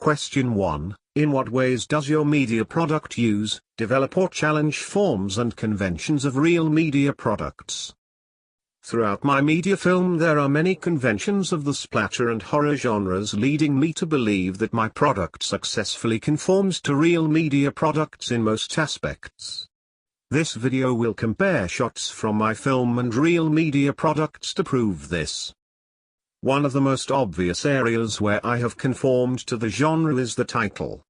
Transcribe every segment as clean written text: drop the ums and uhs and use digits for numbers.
Question 1. In what ways does your media product use, develop or challenge forms and conventions of real media products? Throughout my media film there are many conventions of the splatter and horror genres, leading me to believe that my product successfully conforms to real media products in most aspects. This video will compare shots from my film and real media products to prove this. One of the most obvious areas where I have conformed to the genre is the title.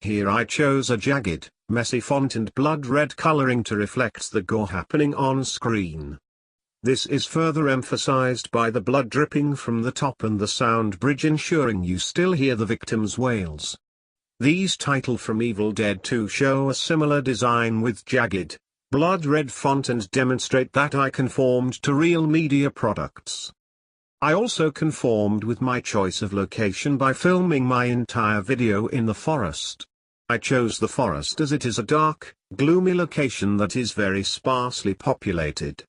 Here I chose a jagged, messy font and blood red coloring to reflect the gore happening on screen. This is further emphasized by the blood dripping from the top and the sound bridge, ensuring you still hear the victim's wails. These title from Evil Dead 2 show a similar design with jagged, blood red font and demonstrate that I conformed to real media products. I also conformed with my choice of location by filming my entire video in the forest. I chose the forest as it is a dark, gloomy location that is very sparsely populated.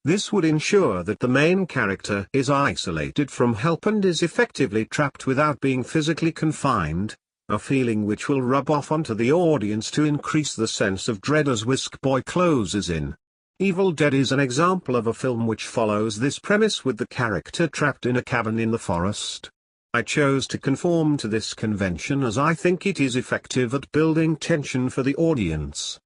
This would ensure that the main character is isolated from help and is effectively trapped without being physically confined, a feeling which will rub off onto the audience to increase the sense of dread as Whisk Boy closes in. Evil Dead is an example of a film which follows this premise with the character trapped in a cabin in the forest. I chose to conform to this convention as I think it is effective at building tension for the audience.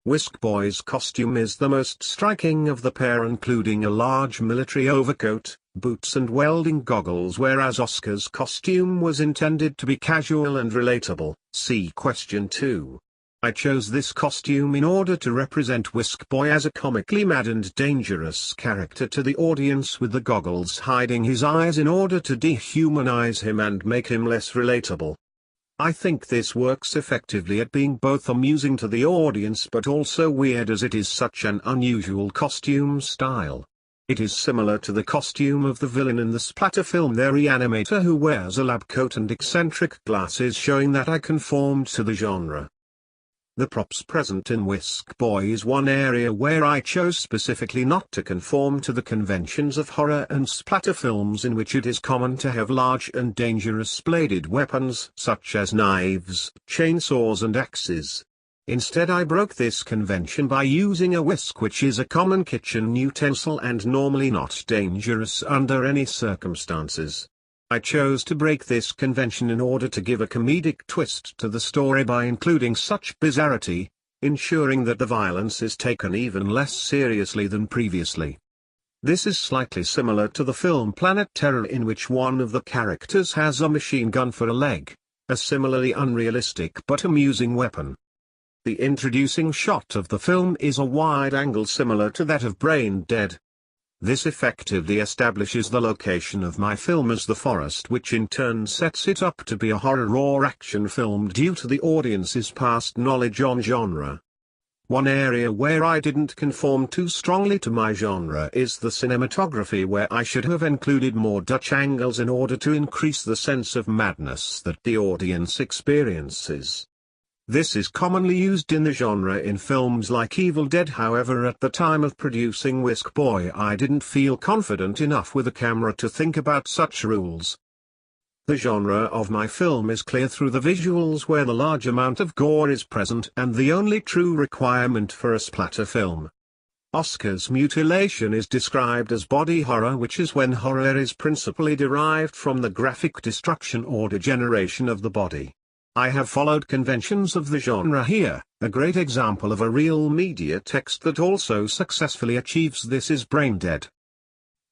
Whisk Boy's costume is the most striking of the pair, including a large military overcoat, boots and welding goggles, whereas Oscar's costume was intended to be casual and relatable. See question 2. I chose this costume in order to represent Whisk Boy as a comically mad and dangerous character to the audience, with the goggles hiding his eyes in order to dehumanize him and make him less relatable. I think this works effectively at being both amusing to the audience but also weird, as it is such an unusual costume style. It is similar to the costume of the villain in the splatter film The Reanimator, who wears a lab coat and eccentric glasses, showing that I conformed to the genre. The props present in Whisk Boy is one area where I chose specifically not to conform to the conventions of horror and splatter films, in which it is common to have large and dangerous bladed weapons such as knives, chainsaws and axes. Instead, I broke this convention by using a whisk, which is a common kitchen utensil and normally not dangerous under any circumstances. I chose to break this convention in order to give a comedic twist to the story by including such bizarrity, ensuring that the violence is taken even less seriously than previously. This is slightly similar to the film Planet Terror, in which one of the characters has a machine gun for a leg, a similarly unrealistic but amusing weapon. The introducing shot of the film is a wide angle similar to that of Brain Dead. This effectively establishes the location of my film as the forest, which in turn sets it up to be a horror or action film due to the audience's past knowledge on genre. One area where I didn't conform too strongly to my genre is the cinematography, where I should have included more Dutch angles in order to increase the sense of madness that the audience experiences. This is commonly used in the genre in films like Evil Dead. However, at the time of producing Whisk Boy, I didn't feel confident enough with a camera to think about such rules. The genre of my film is clear through the visuals, where the large amount of gore is present and the only true requirement for a splatter film. Oscar's mutilation is described as body horror, which is when horror is principally derived from the graphic destruction or degeneration of the body. I have followed conventions of the genre here. A great example of a real media text that also successfully achieves this is Brain Dead.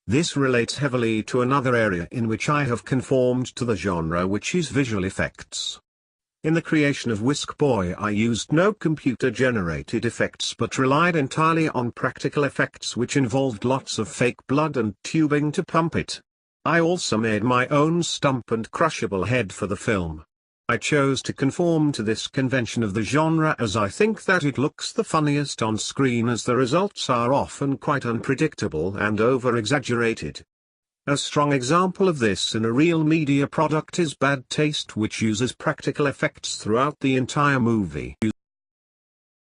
This relates heavily to another area in which I have conformed to the genre, which is visual effects. In the creation of Whisk Boy, I used no computer-generated effects but relied entirely on practical effects, which involved lots of fake blood and tubing to pump it. I also made my own stump and crushable head for the film. I chose to conform to this convention of the genre as I think that it looks the funniest on screen, as the results are often quite unpredictable and over-exaggerated. A strong example of this in a real media product is Bad Taste, which uses practical effects throughout the entire movie.